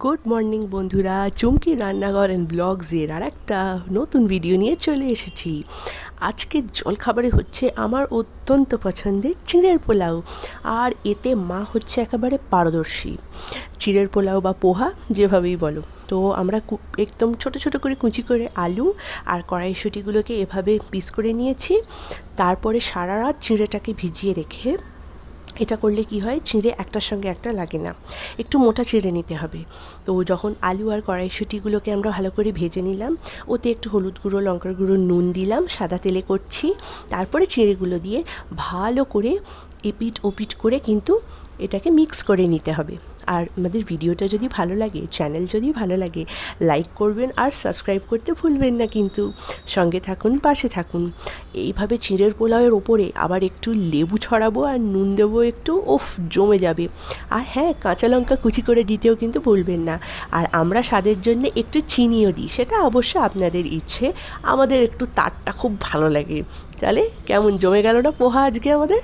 Good morning বন্ধুরা, চুমকি রান্নাঘর and ব্লগসের আর একটা নতুন ভিডিও নিয়ে চলে এসেছি। আজকের জলখাবারে হচ্ছে আমার অত্যন্ত পছন্দের চিঁড়ের পোলাও, আর এতে মা হচ্ছে একেবারে পারদর্শী। চিঁড়ের পোলাও বা পোহা যেভাবেই বলো, তো আমরা একদম ছোট ছোট করে কুচি করে আলু আর কড়াইশুঁটিগুলোকে এভাবে পিস করে নিয়েছি। তারপরে সারা রাত চিঁড়েটাকে ভিজিয়ে রেখে, এটা করলে কি হয়, চিঁড়ে একটার সঙ্গে একটা লাগে না, একটু মোটা চিঁড়ে নিতে হবে। তো যখন আলু আর কড়াইশুঁটিগুলোকে আমরা ভালো করে ভেজে নিলাম, ওতে একটু হলুদ গুঁড়ো, লঙ্কার গুঁড়ো, নুন দিলাম, সাদা তেলে করছি। তারপরে চিঁড়েগুলো দিয়ে ভালো করে এপিট ওপিট করে কিন্তু এটাকে মিক্স করে নিতে হবে। আর আমাদের ভিডিওটা যদি ভালো লাগে, চ্যানেল যদি ভালো লাগে, লাইক করবেন আর সাবস্ক্রাইব করতে ভুলবেন না কিন্তু। সঙ্গে থাকুন, পাশে থাকুন। এইভাবে চিঁড়ের পোলাওয়ের ওপরে আবার একটু লেবু ছড়াবো আর নুন দেবো একটু, ওফ জমে যাবে। আর হ্যাঁ, কাঁচা লঙ্কা কুচি করে দিতেও কিন্তু ভুলবেন না। আর আমরা স্বাদের জন্য একটু চিনিও দিই, সেটা অবশ্য আপনাদের ইচ্ছে। আমাদের একটু তারটা খুব ভালো লাগে। তাহলে কেমন জমে গেল না পোহা আজকে আমাদের?